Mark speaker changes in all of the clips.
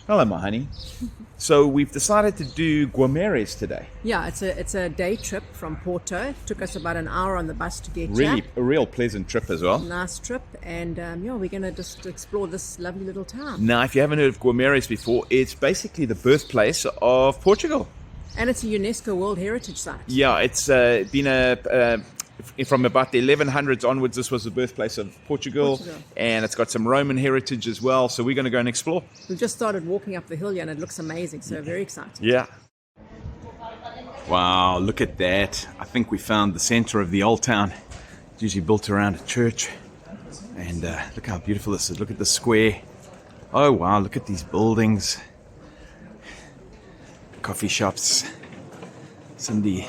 Speaker 1: Hello, my honey. So we've decided to do Guimaraes today.
Speaker 2: Yeah, it's a day trip from Porto. It took us about an hour on the bus to get
Speaker 1: Really,
Speaker 2: here.
Speaker 1: a real pleasant trip as well.
Speaker 2: Nice trip, and we're going to just explore this lovely little town.
Speaker 1: Now, if you haven't heard of Guimaraes before, it's basically the birthplace of Portugal.
Speaker 2: And it's a UNESCO World Heritage Site.
Speaker 1: Yeah, it's been from about the 1100s onwards. This was the birthplace of Portugal, and it's got some Roman heritage as well. So we're going to go and explore.
Speaker 2: We've just started walking up the hill here, and it looks amazing. So very exciting.
Speaker 1: Yeah. Wow, look at that. I think we found the center of the old town. It's usually built around a church. And look how beautiful this is. Look at the square. Oh, wow, look at these buildings. Coffee shops. Cindy,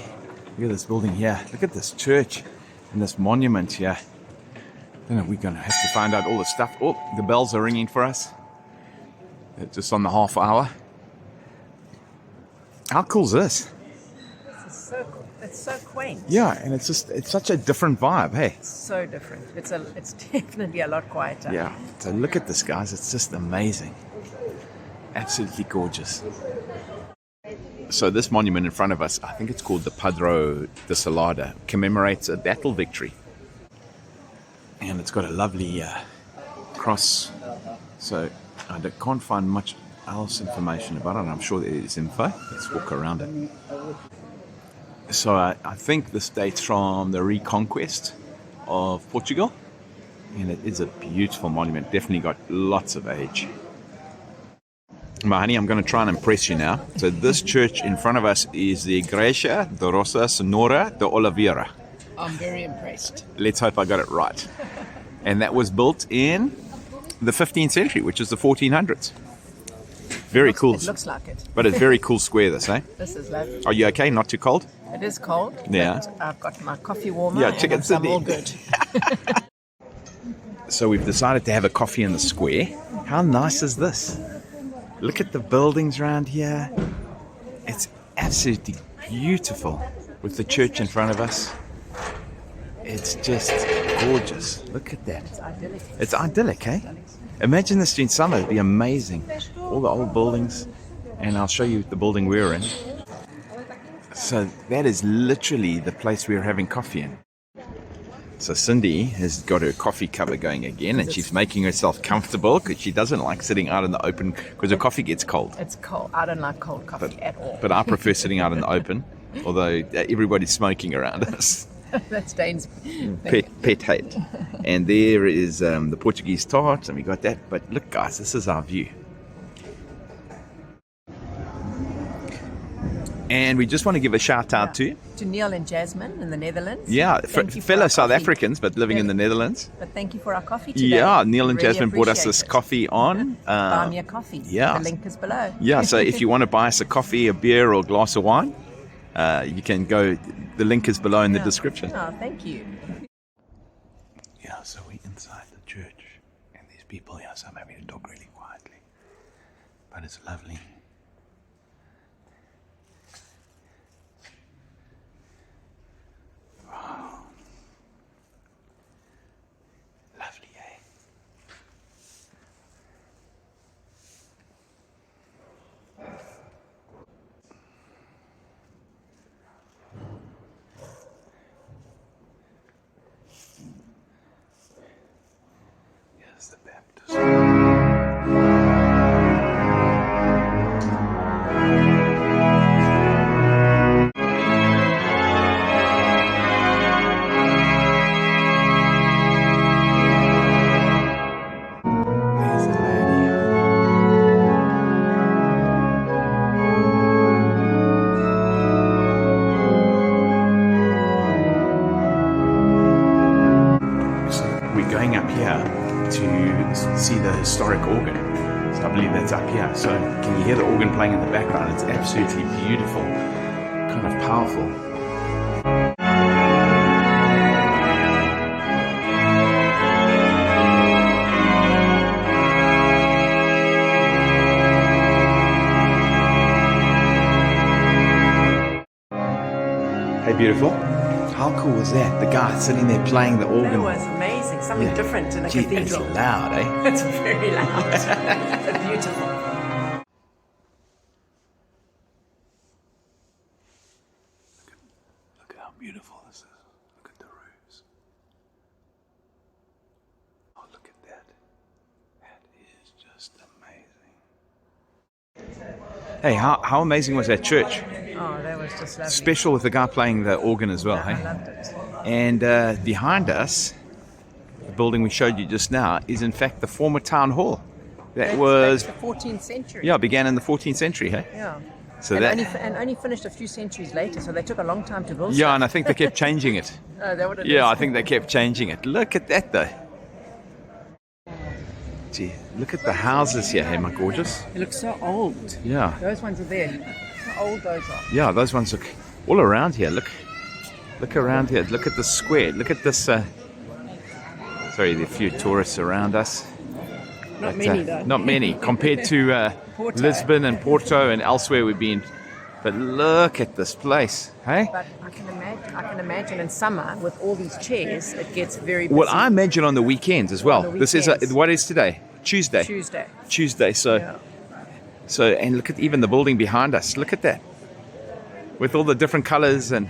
Speaker 1: look at this building here. Look at this church and this monument here. I don't know, we're going to have to find out all the stuff. Oh, the bells are ringing for us. It's just on the half hour. How cool is this?
Speaker 2: It's so quaint.
Speaker 1: Yeah, and it's such a different vibe, hey?
Speaker 2: It's so different. It's definitely a lot quieter.
Speaker 1: Yeah, so look at this, guys. It's just amazing. Absolutely gorgeous. So this monument in front of us, I think it's called the Padro de Salada, commemorates a battle victory. And it's got a lovely cross. So I can't find much else information about it. I'm sure there is info. Let's walk around it. So I think this dates from the reconquest of Portugal. And it is a beautiful monument. Definitely got lots of age. My honey, I'm going to try and impress you now. So this church in front of us is the Igreja de Nossa Senhora de Oliveira.
Speaker 2: I'm very impressed.
Speaker 1: Let's hope I got it right. And that was built in the 15th century, which is the 1400s. Very cool.
Speaker 2: It looks like it.
Speaker 1: But it's very cool square, this, eh?
Speaker 2: This is lovely.
Speaker 1: Are you okay? Not too cold?
Speaker 2: It is cold.
Speaker 1: Yeah.
Speaker 2: I've got my coffee warmer.
Speaker 1: Yeah, chicken
Speaker 2: and I'm all good.
Speaker 1: So we've decided to have a coffee in the square. How nice is this? Look at the buildings around here. It's absolutely beautiful with the church in front of us. It's just gorgeous. Look at that.
Speaker 2: It's idyllic.
Speaker 1: It's idyllic, eh? Imagine this during summer. It'd be amazing. All the old buildings. And I'll show you the building we're in. So that is literally the place we're having coffee in. So Cindy has got her coffee cover going again, and she's making herself comfortable because she doesn't like sitting out in the open because her coffee gets cold.
Speaker 2: It's cold. I don't like cold coffee at all.
Speaker 1: But I prefer sitting out in the open, although everybody's smoking around us.
Speaker 2: That's Dane's
Speaker 1: pet hate. And there is the Portuguese tart, and we got that. But look, guys, this is our view. And we just want to give a shout out to
Speaker 2: Neil and Jasmine in the Netherlands.
Speaker 1: Yeah, fellow South Africans, but living in the Netherlands.
Speaker 2: But thank you for our coffee today.
Speaker 1: Yeah, Neil and
Speaker 2: Really
Speaker 1: Jasmine brought us this coffee on.
Speaker 2: Buy me a coffee.
Speaker 1: Yeah.
Speaker 2: The link is below.
Speaker 1: Yeah, so if you want to buy us a coffee, a beer, or a glass of wine, you can go. The link is below in the description.
Speaker 2: Oh, thank you.
Speaker 1: Yeah, so we're inside the church, and there's people here, so I'm having to talk really quietly. But it's lovely. The Baptist. We're going up here to see the historic organ. So I believe that's up here. So can you hear the organ playing in the background? It's absolutely beautiful, kind of powerful. Hey, beautiful. How cool was that? The guy sitting there playing the organ.
Speaker 2: That was amazing. Something different in a cathedral.
Speaker 1: It's loud, eh?
Speaker 2: It's very loud, but beautiful.
Speaker 1: Just amazing. Hey, how amazing was that church?
Speaker 2: Oh, that was just lovely.
Speaker 1: Special with the guy playing the organ as well,
Speaker 2: I
Speaker 1: hey?
Speaker 2: loved it.
Speaker 1: And behind us, the building we showed you just now, is in fact the former town hall. That was...
Speaker 2: the 14th century.
Speaker 1: Yeah, began in the 14th century, hey?
Speaker 2: Yeah.
Speaker 1: So
Speaker 2: and only finished a few centuries later, so they took a long time to build.
Speaker 1: Yeah, and I think they kept changing it.
Speaker 2: Oh, that would have
Speaker 1: Yeah, I think they kept changing it. Look at that, though. Gee, look at the houses here, hey, my gorgeous.
Speaker 2: It looks so old.
Speaker 1: Yeah.
Speaker 2: Those ones are there. How old those are.
Speaker 1: Yeah, those ones look all around here. Look around here. Look at the square. Look at this. Sorry, there are a few tourists around us.
Speaker 2: Not many, though.
Speaker 1: Not many compared to Lisbon and Porto and elsewhere we've been. But look at this place, hey?
Speaker 2: But I can imagine in summer with all these chairs, it gets very busy.
Speaker 1: Well, I imagine on the weekends as well.
Speaker 2: On the
Speaker 1: This is
Speaker 2: weekends.
Speaker 1: what is today? Tuesday.
Speaker 2: Tuesday.
Speaker 1: So,
Speaker 2: Yeah.
Speaker 1: and look at even the building behind us. Look at that, with all the different colours and.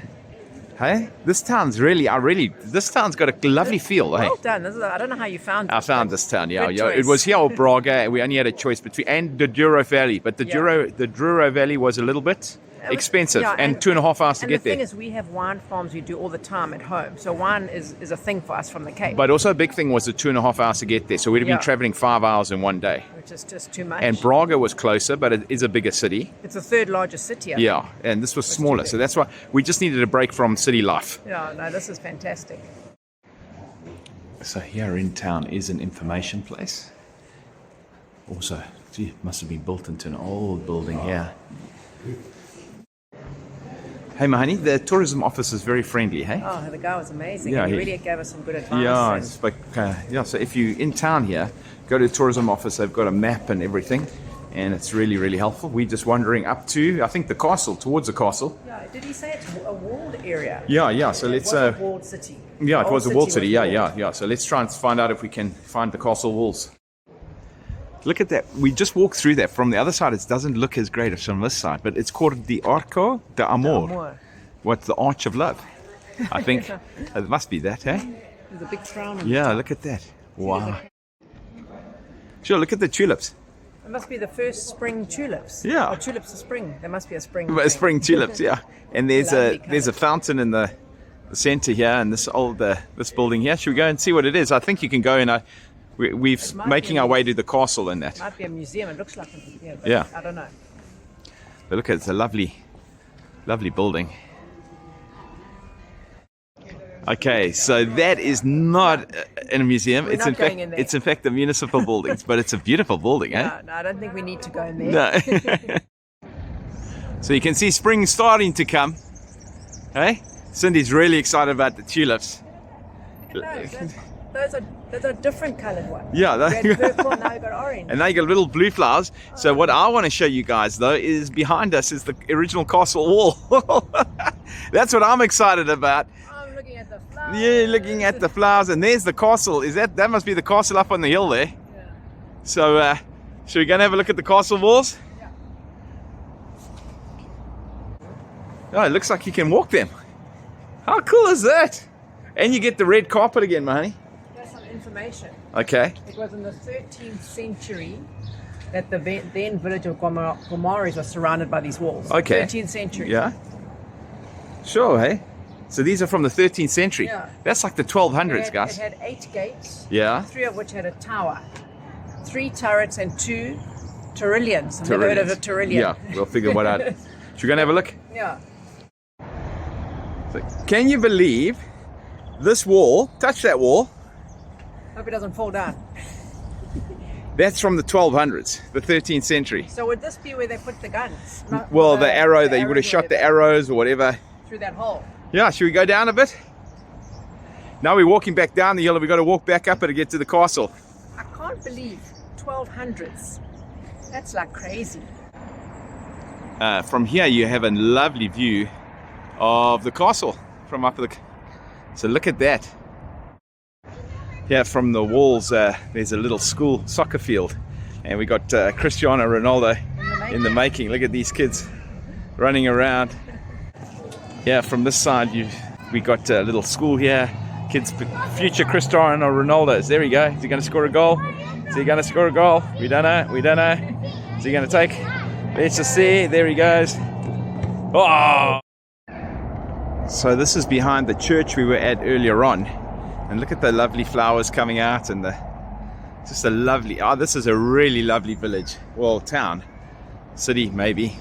Speaker 1: Hey, this town's this town's got a lovely feel. Hey,
Speaker 2: Well done. I don't know how you found it.
Speaker 1: I found this town. Yeah,
Speaker 2: Good
Speaker 1: yeah. It
Speaker 2: choice.
Speaker 1: was here or Braga. We only had a choice between and the Douro Valley, but the Douro Valley was a little bit expensive
Speaker 2: Yeah,
Speaker 1: and 2.5 hours to
Speaker 2: and
Speaker 1: get
Speaker 2: the thing
Speaker 1: there.
Speaker 2: is, we have wine farms we do all the time at home. So wine is a thing for us from the Cape,
Speaker 1: But also a big thing was the 2.5 hours to get there. So we'd have been
Speaker 2: Yeah.
Speaker 1: traveling 5 hours in one day.
Speaker 2: which is just too much.
Speaker 1: And Braga was closer, but it is a bigger city.
Speaker 2: It's the third largest city. I think.
Speaker 1: Yeah, and this was smaller. So that's why we just needed a break from city life.
Speaker 2: Yeah, no, this is fantastic.
Speaker 1: So here in town is an information place. Also, gee, it must have been built into an old building here. Hey, my honey, the tourism office is very friendly, hey?
Speaker 2: Oh, the guy was amazing.
Speaker 1: Yeah,
Speaker 2: and he
Speaker 1: he-
Speaker 2: really gave us some good advice.
Speaker 1: Yeah,
Speaker 2: and-
Speaker 1: it's like, so if you're in town here, go to the tourism office. They've got a map and everything, and it's really, really helpful. We're just wandering up to, I think, the castle, towards the castle.
Speaker 2: Yeah, did he say it's a walled area?
Speaker 1: Yeah, so let's...
Speaker 2: It was a walled city.
Speaker 1: Yeah, it
Speaker 2: The
Speaker 1: was a
Speaker 2: old
Speaker 1: walled city.
Speaker 2: was
Speaker 1: Yeah.
Speaker 2: walled.
Speaker 1: So let's try and find out if we can find the castle walls. Look at that. We just walked through that. From the other side, it doesn't look as great as from this side, but it's called the Arco de Amor.
Speaker 2: Amor.
Speaker 1: What's the Arch of Love? I think it must be that, eh?
Speaker 2: There's a big crown on
Speaker 1: Yeah, look at that. Wow. Sure, look at the tulips.
Speaker 2: It must be the first spring tulips.
Speaker 1: Yeah.
Speaker 2: Or tulips are spring. There must be a spring.
Speaker 1: Well, Spring tulips, yeah. And there's
Speaker 2: Lovely
Speaker 1: a fountain in the center here, and this this building here. Should we go and see what it is? I think you can go in. We're
Speaker 2: might
Speaker 1: making
Speaker 2: be-
Speaker 1: our way to the castle and that.
Speaker 2: Might be a museum. It looks like a museum. But
Speaker 1: Yeah.
Speaker 2: I don't know.
Speaker 1: But look, it's a lovely building. Okay, so that is not in a museum.
Speaker 2: We're
Speaker 1: It's
Speaker 2: not
Speaker 1: in fact
Speaker 2: going in there.
Speaker 1: it's in fact a municipal building, but it's a beautiful building, eh?
Speaker 2: No, I don't think we need to go in there.
Speaker 1: No. So you can see spring starting to come. Hey? Cindy's really excited about the tulips.
Speaker 2: Those are different coloured ones.
Speaker 1: Yeah,
Speaker 2: We had purple, now we got orange.
Speaker 1: and now you got little blue flowers. So what I want to show you guys though is behind us is the original castle wall. That's what I'm excited about.
Speaker 2: I'm looking at the flowers.
Speaker 1: Yeah, looking at the flowers, and there's the castle. That must be the castle up on the hill there.
Speaker 2: Yeah.
Speaker 1: So should we go and have a look at the castle walls?
Speaker 2: Yeah.
Speaker 1: Oh, it looks like you can walk them. How cool is that? And you get the red carpet again, my honey.
Speaker 2: That's some information.
Speaker 1: Okay.
Speaker 2: It was in the 13th century that the then village of Guimaraes was surrounded by these walls.
Speaker 1: Okay.
Speaker 2: 13th century.
Speaker 1: Yeah. Sure, hey? So these are from the 13th century.
Speaker 2: Yeah.
Speaker 1: That's like the 1200s, guys.
Speaker 2: It had 8 gates,
Speaker 1: Yeah.
Speaker 2: 3 of which had a tower, 3 turrets and 2 Torillions. I've never heard of a Torillion.
Speaker 1: Yeah, we'll figure what out. Should we go and have a look?
Speaker 2: Yeah.
Speaker 1: So, can you believe this wall, touch that wall,
Speaker 2: Hope it doesn't fall down.
Speaker 1: that's from the 1200s, the 13th century.
Speaker 2: So would this be where they put the guns? Not
Speaker 1: Well, the arrow, they would have
Speaker 2: arrows
Speaker 1: shot the
Speaker 2: whatever,
Speaker 1: arrows or whatever.
Speaker 2: through that hole.
Speaker 1: Yeah, should we go down a bit? Now we're walking back down the hill and we've got to walk back up it to get to the castle.
Speaker 2: I can't believe 1200s. That's like crazy.
Speaker 1: From here you have a lovely view of the castle from up the... So look at that. Here from the walls there's a little school soccer field, and we got Cristiano Ronaldo in the making. Look at these kids running around. Yeah, from this side we got a little school here. Kids, future Cristiano Ronaldo. There he go. Is he going to score a goal? Is he going to score a goal? We don't know. We don't know. Is he going to take? Let's just see. There he goes. Oh! So this is behind the church we were at earlier on. And look at the lovely flowers coming out and just a lovely, this is a really lovely village. Well, town, city maybe.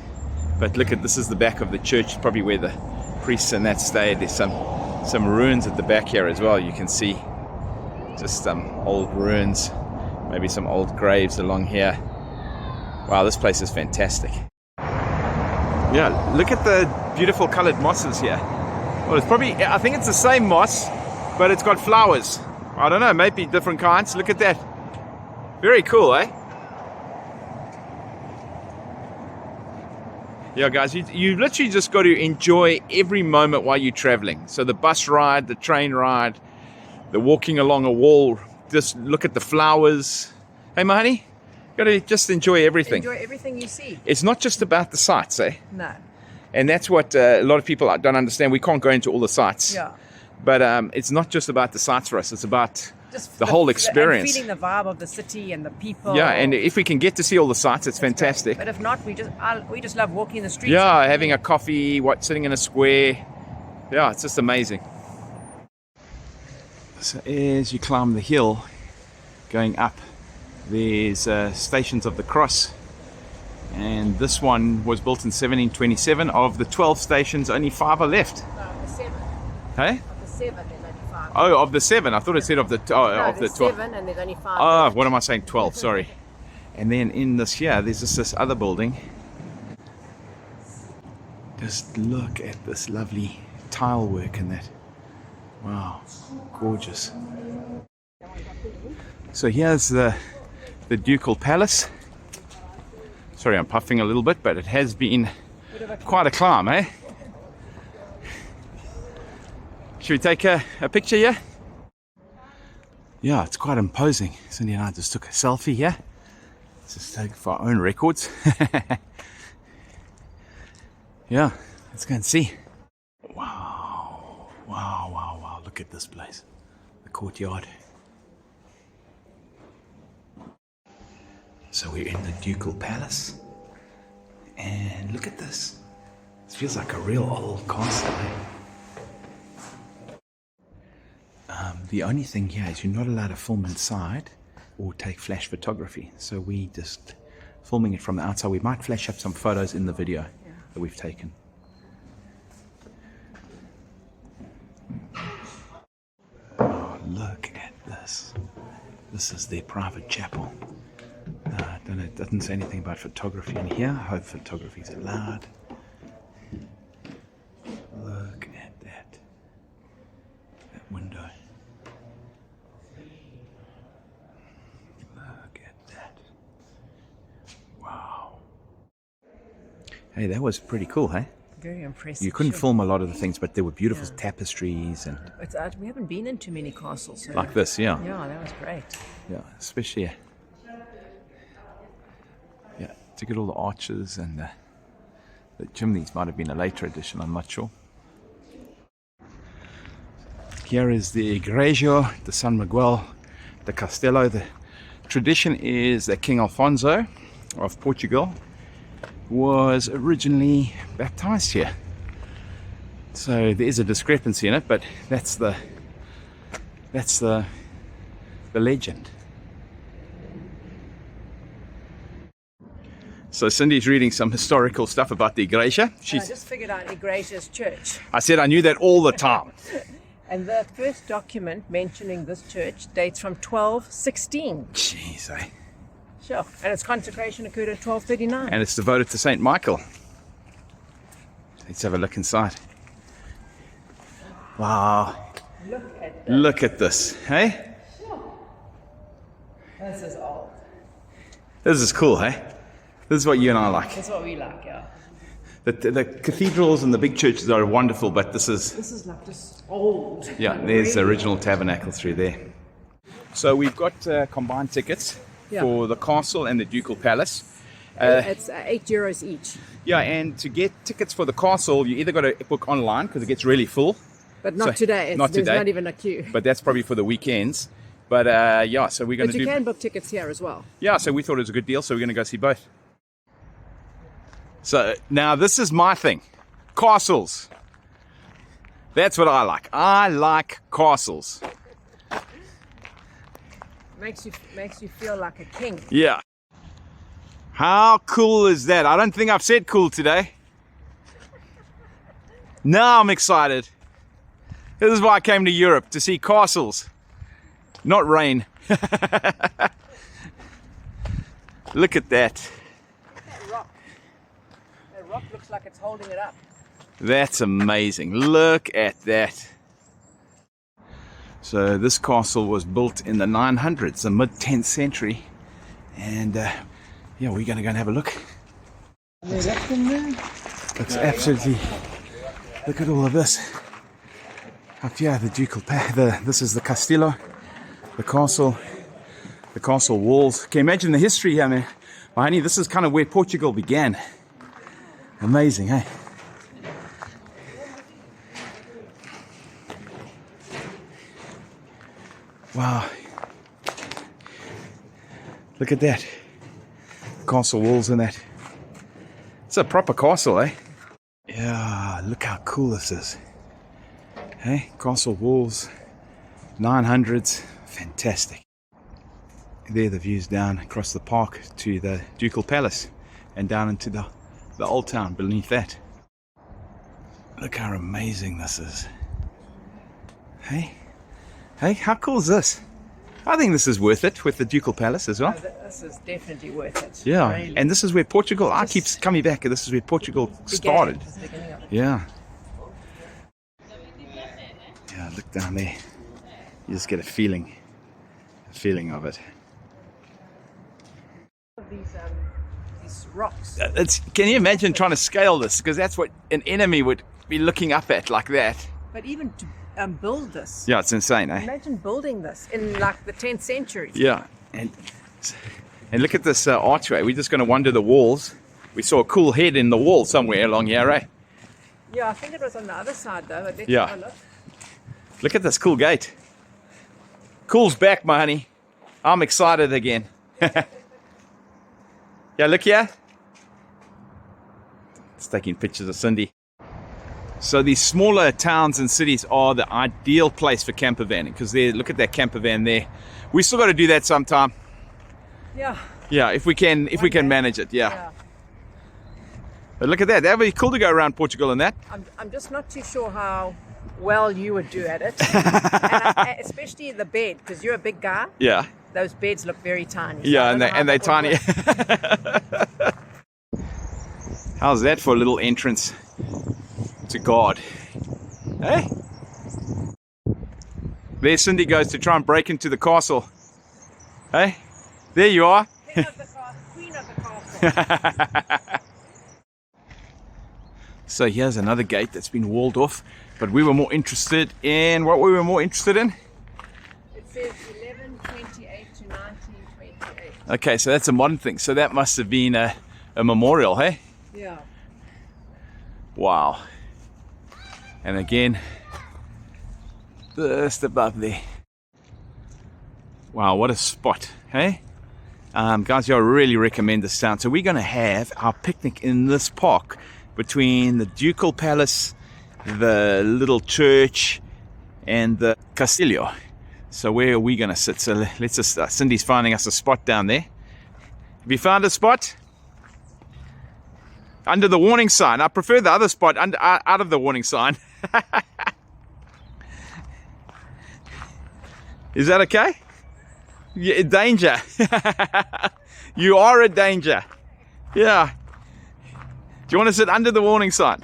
Speaker 1: But look at, this is the back of the church, probably where the priests and that stayed. There's some ruins at the back here as well. You can see just some old ruins, maybe some old graves along here. Wow, this place is fantastic. Yeah, look at the beautiful colored mosses here. Well, it's probably, I think it's the same moss, but it's got flowers. I don't know, maybe different kinds. Look at that. Very cool, eh? Yeah, guys, you literally just got to enjoy every moment while you're traveling. So the bus ride, the train ride, the walking along a wall, just look at the flowers. Hey, my honey, you got to just enjoy everything.
Speaker 2: Enjoy everything you see.
Speaker 1: It's not just about the sights, eh?
Speaker 2: No.
Speaker 1: And that's what a lot of people don't understand. We can't go into all the sites.
Speaker 2: Yeah.
Speaker 1: But it's not just about the sights for us. It's about
Speaker 2: just
Speaker 1: the whole experience.
Speaker 2: And feeling the vibe of the city and the people.
Speaker 1: Yeah, and if we can get to see all the sights, it's fantastic.
Speaker 2: Great. But if not, we just love walking the streets.
Speaker 1: Yeah, having a coffee, sitting in a square. Yeah, it's just amazing. So as you climb the hill, going up, there's Stations of the Cross. And this one was built in 1727. Of the 12 stations, only 5 are left.
Speaker 2: No, the 7.
Speaker 1: Hey?
Speaker 2: Of the 7, there's only 5.
Speaker 1: Oh, of the 7. I thought it said of the of the 12.
Speaker 2: 7 and there's only 5.
Speaker 1: Oh, what am I saying? 12, sorry. And then in this here, there's just this other building. Just look at this lovely tile work in that. Wow, gorgeous. So here's the Ducal Palace. Sorry, I'm puffing a little bit, but it has been quite a climb, eh? Should we take a picture here? Yeah, it's quite imposing. Cindy and I just took a selfie here. Let's just take for our own records. Yeah, let's go and see. Wow, wow, wow, wow. Look at this place. The courtyard. So we're in the Ducal Palace. And look at this. This feels like a real old castle. The only thing here is you're not allowed to film inside or take flash photography. So we just filming it from the outside. We might flash up some photos in the video that we've taken. Oh, look at this. This is their private chapel. I don't know, it doesn't say anything about photography in here. I hope photography is allowed. Look at that window. Look at that. Wow. Hey, that was pretty cool, hey?
Speaker 2: Very impressive.
Speaker 1: You couldn't film a lot of the things, but there were beautiful tapestries and...
Speaker 2: we haven't been in too many castles. So
Speaker 1: like this, yeah.
Speaker 2: Yeah, that was great.
Speaker 1: Yeah, especially... Yeah, to get all the arches and the chimneys. Might have been a later addition, I'm not sure. Here is the Igreja de San Miguel de Castelo. The tradition is that King Alfonso of Portugal was originally baptized here. So there is a discrepancy in it, but that's the legend. So Cindy's reading some historical stuff about the Igreja.
Speaker 2: I just figured out Igreja's church.
Speaker 1: I said I knew that all the time.
Speaker 2: And the first document mentioning this church dates from 1216.
Speaker 1: Jeez, eh?
Speaker 2: Sure. And its consecration occurred in 1239.
Speaker 1: And it's devoted to Saint Michael. Let's have a look inside. Wow. Look at this, hey?
Speaker 2: Sure. This is old.
Speaker 1: This is cool, hey? This is what you and I like.
Speaker 2: That's what we like, yeah.
Speaker 1: The cathedrals and the big churches are wonderful, but this is
Speaker 2: like just old.
Speaker 1: Yeah, there's the original tabernacle through there. So we've got combined tickets for the castle and the Ducal Palace.
Speaker 2: It's €8 each.
Speaker 1: Yeah, and to get tickets for the castle, you either got to book online because it gets really full.
Speaker 2: But not today. There's not even a queue.
Speaker 1: But that's probably for the weekends. But yeah, so we're going to
Speaker 2: But
Speaker 1: do...
Speaker 2: you can book tickets here as well.
Speaker 1: Yeah, so we thought it was a good deal, so we're going to go see both. So now this is my thing. Castles. That's what I like. I like castles.
Speaker 2: Makes you feel like a king.
Speaker 1: Yeah. How cool is that? I don't think I've said cool today. Now I'm excited. This is why I came to Europe, to see castles. Not rain. Look at that.
Speaker 2: That rock. That rock looks like it's holding it up.
Speaker 1: That's amazing. Look at that. So this castle was built in the 900s, the mid-10th century. And yeah, we're going to go and have a look. Looks absolutely... Look at all of this. Up here, the Ducal Palace. This is the Castillo, the castle walls. Can you imagine the history here, man? Well, honey, this is kind of where Portugal began. Amazing, hey? Wow. Look at that. Castle walls and that. It's a proper castle, eh? Yeah, look how cool this is. Hey, castle walls, 900s, fantastic. There the views down across the park to the Ducal Palace and down into the old town beneath that. Look how amazing this is. Hey, how cool is this? I think this is worth it with the Ducal Palace as well.
Speaker 2: This is definitely worth it.
Speaker 1: Yeah,
Speaker 2: Really.
Speaker 1: and this is where Portugal, I keep coming back, this is where Portugal started. Yeah. Yeah, look down there. You just get a feeling of it.
Speaker 2: These rocks.
Speaker 1: Can you imagine trying to scale this? Because that's what an enemy would be looking up at, like that.
Speaker 2: But even to build this.
Speaker 1: Yeah, it's insane, eh?
Speaker 2: Imagine building this in like the 10th century.
Speaker 1: Yeah, and look at this archway. We're just going to wander the walls. We saw a cool head in the wall somewhere along here, eh?
Speaker 2: Yeah, I think it was on the other side though. But let's
Speaker 1: Yeah.
Speaker 2: have a look.
Speaker 1: Look at this cool gate. Cool's back, my honey. I'm excited again. Yeah, look here. It's taking pictures of Cindy. So these smaller towns and cities are the ideal place for camper vanning, because look at that camper van there. We still got to do that sometime.
Speaker 2: Yeah.
Speaker 1: Yeah, if we can manage it. Yeah. But look at that. That'd be cool to go around Portugal in that.
Speaker 2: I'm just not too sure how well you would do at it, especially the bed, because you're a big guy.
Speaker 1: Yeah.
Speaker 2: Those beds look very tiny.
Speaker 1: Yeah, and they're tiny. How's that for a little entrance to God? Hey? There Cindy goes to try and break into the castle. Hey? There you are.
Speaker 2: Queen of the castle.
Speaker 1: So here's another gate that's been walled off, but we were more interested in... What we were more interested in?
Speaker 2: It says 1128 to 1928.
Speaker 1: Okay, so that's a modern thing. So that must have been a memorial, hey?
Speaker 2: Yeah.
Speaker 1: Wow. And again, just above there. Wow, what a spot, hey? Guys, I really recommend this town. So we're going to have our picnic in this park between the Ducal Palace, the little church, and the Castillo. So where are we going to sit? So let's just, Cindy's finding us a spot down there. Have you found a spot? Under the warning sign. I prefer the other spot out of the warning sign. Is that okay? Yeah, danger. You are a danger. Yeah. Do you want to sit under the warning sign?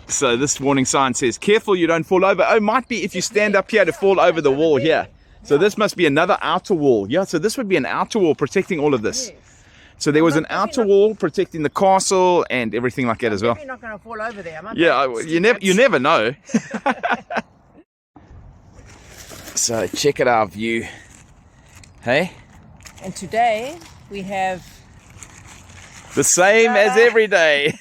Speaker 1: So this warning sign says, careful you don't fall over. Oh, might be if you stand up here to fall over the wall here. So this must be another outer wall. Yeah, so this would be an outer wall protecting all of this.
Speaker 2: Yes.
Speaker 1: So there was an outer wall protecting the castle and everything like that as well.
Speaker 2: You're not going to fall over there, am I?
Speaker 1: Yeah, you never know. So check out our view. Hey?
Speaker 2: And today we have
Speaker 1: The same as every day.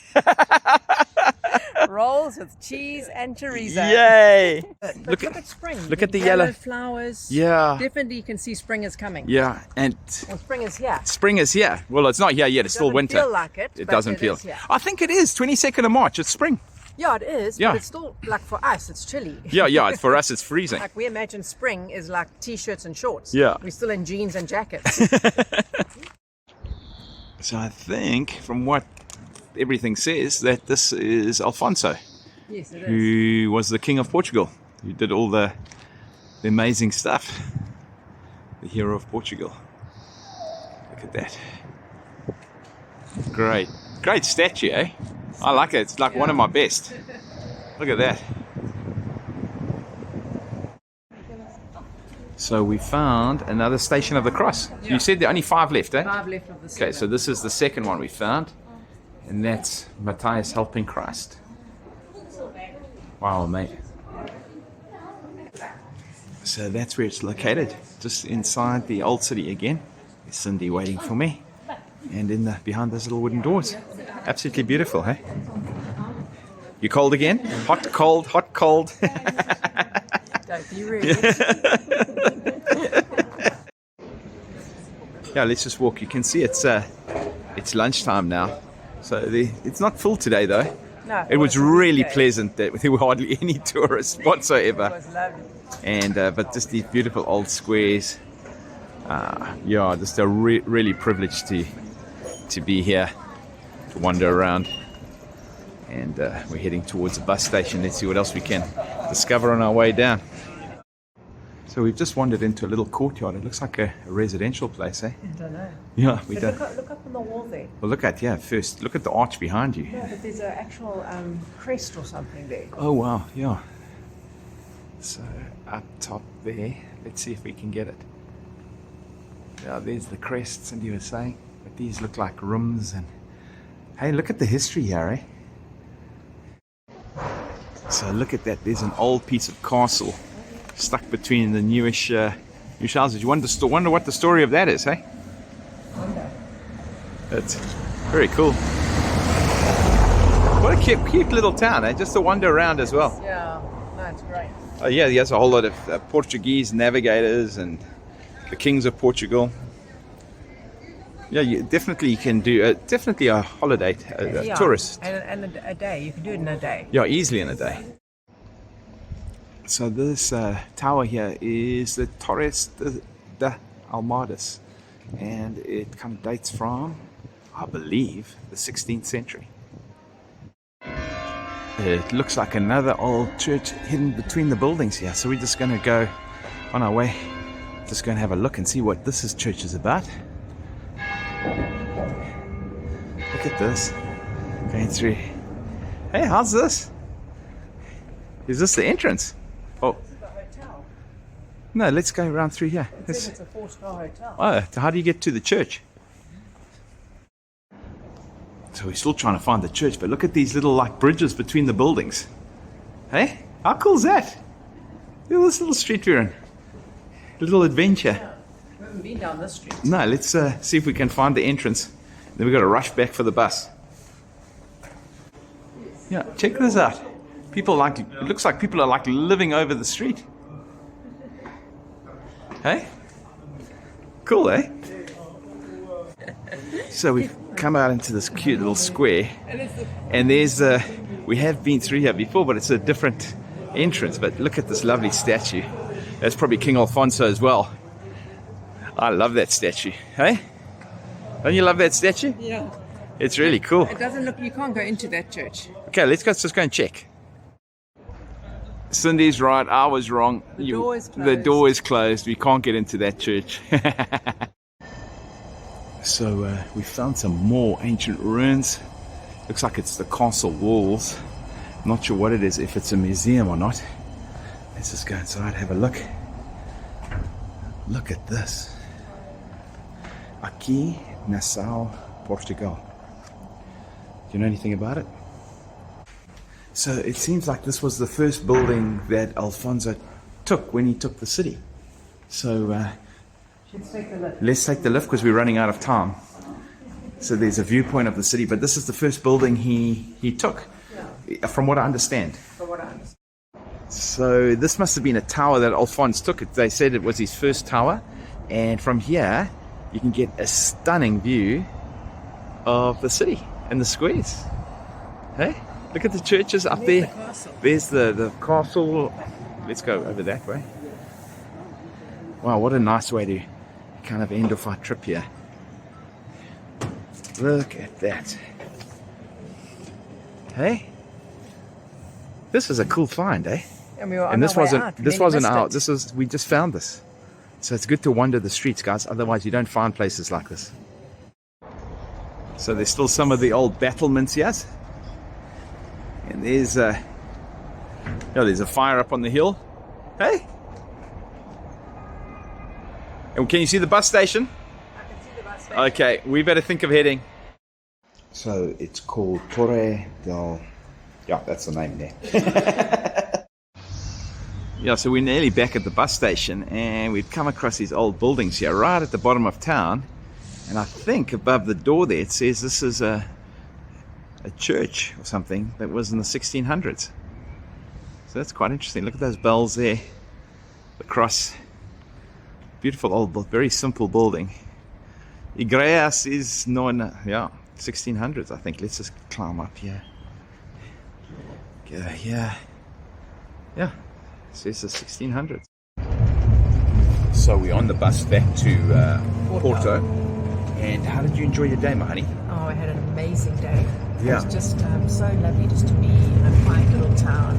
Speaker 2: rolls with cheese and chorizo.
Speaker 1: Yay!
Speaker 2: Look at spring.
Speaker 1: Look at the yellow
Speaker 2: flowers.
Speaker 1: Yeah.
Speaker 2: Definitely you can see spring is coming.
Speaker 1: Yeah, and
Speaker 2: Well, spring is here.
Speaker 1: spring is here. Well, it's not here yet. It's still winter.
Speaker 2: It doesn't feel like it.
Speaker 1: It
Speaker 2: but
Speaker 1: doesn't
Speaker 2: it
Speaker 1: feel.
Speaker 2: is here.
Speaker 1: I think it is 22nd of March. It's spring.
Speaker 2: Yeah, it is.
Speaker 1: Yeah.
Speaker 2: But it's still, like for us, it's chilly.
Speaker 1: Yeah. For us, it's freezing.
Speaker 2: Like we imagine spring is like t-shirts and shorts.
Speaker 1: Yeah.
Speaker 2: We're still in jeans and jackets.
Speaker 1: So I think, from what everything says, that this is Alfonso,
Speaker 2: Yes, it is.
Speaker 1: who was the King of Portugal, who did all the amazing stuff. The hero of Portugal. Look at that. Great statue, eh? I like it. It's like one of my best. Look at that. So we found another Station of the Cross.
Speaker 2: Yeah.
Speaker 1: You said there are only 5 left, eh?
Speaker 2: 5 left of the
Speaker 1: Okay, so this is the second one we found, and that's Matthias helping Christ. Wow, mate. So that's where it's located, just inside the old city again. There's Cindy waiting for me, and behind those little wooden doors. Absolutely beautiful, hey? You cold again? Hot, cold, hot, cold.
Speaker 2: Don't be rude.
Speaker 1: Yeah, let's just walk. You can see it's lunchtime now, so it's not full today though.
Speaker 2: No,
Speaker 1: It was
Speaker 2: a good
Speaker 1: really
Speaker 2: day.
Speaker 1: pleasant that there were hardly any tourists whatsoever,
Speaker 2: It was lovely.
Speaker 1: and but just these beautiful old squares. Yeah, just a really privileged to be here, to wander around, and we're heading towards the bus station. Let's see what else we can discover on our way down. So we've just wandered into a little courtyard. It looks like a residential place, eh?
Speaker 2: I don't know.
Speaker 1: Yeah, we
Speaker 2: But
Speaker 1: don't.
Speaker 2: look up on the wall there.
Speaker 1: Well, first look at the arch behind you.
Speaker 2: Yeah, but there's an actual crest or something there.
Speaker 1: Oh wow, yeah. So up top there, let's see if we can get it. Yeah, there's the crest Cindy was saying. But these look like rooms, and hey, look at the history here, eh? So look at that. There's an old piece of castle stuck between the newish houses. You wonder what the story of that is, hey? It's very cool. What a cute little town, eh? Just to wander around as well.
Speaker 2: Yeah, no, it's great.
Speaker 1: Oh yeah, there's a whole lot of Portuguese navigators and the kings of Portugal. Yeah, you can do definitely a holiday, a tourist.
Speaker 2: And a day. You can do it in a day.
Speaker 1: Yeah, easily in a day. So this tower here is the Torres de Almadas, and it kind of dates from, I believe, the 16th century. It looks like another old church hidden between the buildings here, so we're just going to go on our way, just going to have a look and see what this church is about. Look at this, going through. Hey, how's this? Is this the entrance? Oh,
Speaker 2: The hotel.
Speaker 1: no, let's go around through here.
Speaker 2: It says it's a 4-star hotel.
Speaker 1: Oh, how do you get to the church? So we're still trying to find the church, but look at these little like bridges between the buildings. Hey, how cool is that? Look at this little street we're in. A little adventure.
Speaker 2: We haven't been down this street.
Speaker 1: No, let's see if we can find the entrance. Then we've got to rush back for the bus. Yeah, check this out. It looks like people are like living over the street. Hey? Cool, eh? So we've come out into this cute little square, and there's we have been through here before, but it's a different entrance. But look at this lovely statue. That's probably King Alfonso as well. I love that statue. Hey? Don't you love that statue?
Speaker 2: Yeah.
Speaker 1: It's really cool.
Speaker 2: It doesn't look, you can't go into that church.
Speaker 1: Okay, let's just go and check. Cindy's right, I was wrong.
Speaker 2: The door is
Speaker 1: The
Speaker 2: closed.
Speaker 1: door is closed. We can't get into that church. So we found some more ancient ruins. Looks like it's the castle walls. Not sure what it is, if it's a museum or not. Let's just go inside, have a look. Look at this. Aqui, Nassau, Portugal. Do you know anything about it? So it seems like this was the first building that Alfonso took when he took the city. So let's take the lift because we're running out of time. So there's a viewpoint of the city, but this is the first building he took. from what I understand.
Speaker 2: From what I understand.
Speaker 1: So this must have been a tower that Alphonse took. They said it was his first tower, and from here you can get a stunning view of the city and the squares. Hey, look at the churches up there. There's the castle. Let's go over that way. Wow, what a nice way to kind of end off our trip here. Look at that. Hey, this is a cool find, eh?
Speaker 2: And we were on
Speaker 1: And this
Speaker 2: our way
Speaker 1: wasn't
Speaker 2: out.
Speaker 1: this
Speaker 2: Then
Speaker 1: wasn't
Speaker 2: missed
Speaker 1: out.
Speaker 2: it.
Speaker 1: This was, we just found this. So it's good to wander the streets, guys. Otherwise, you don't find places like this. So there's still some of the old battlements here. And there's a fire up on the hill. Hey. And can you see the bus station?
Speaker 2: I can see the bus station.
Speaker 1: Okay, we better think of heading. So it's called Torre del... Yeah, that's the name there. Yeah, so we're nearly back at the bus station, and we've come across these old buildings here right at the bottom of town. And I think above the door there it says this is a church or something that was in the 1600s. So that's quite interesting. Look at those bells there. The cross. Beautiful old, very simple building. Guimaraes is known, 1600s, I think. Let's just climb up here. Go here. Yeah, it says the 1600s. So we're on the bus back to Porto. And how did you enjoy your day, my honey?
Speaker 2: Oh, I had an amazing day.
Speaker 1: Yeah.
Speaker 2: It was just so lovely just to be in a quiet little town.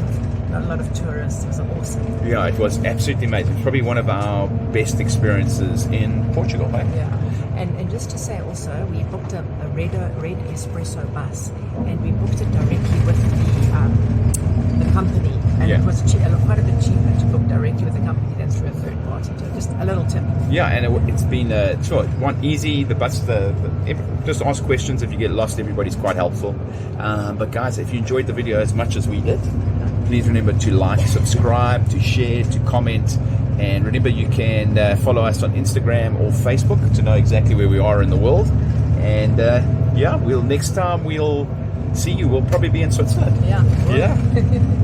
Speaker 2: Not a lot of tourists. It was awesome.
Speaker 1: Yeah, it was absolutely amazing. It's probably one of our best experiences in Portugal, right?
Speaker 2: Yeah. And just to say also, we booked a red espresso bus, and we booked it directly with the company. And
Speaker 1: Yeah.
Speaker 2: it was quite a bit cheaper to book directly with the company than through a third party. So just a little tip.
Speaker 1: Yeah, and it's been one easy. The bus, just ask questions if you get lost. Everybody's quite helpful. But guys, if you enjoyed the video as much as we did, please remember to like, subscribe, to share, to comment, and remember you can follow us on Instagram or Facebook to know exactly where we are in the world. And next time we'll see you. We'll probably be in Switzerland.
Speaker 2: Yeah.
Speaker 1: Yeah.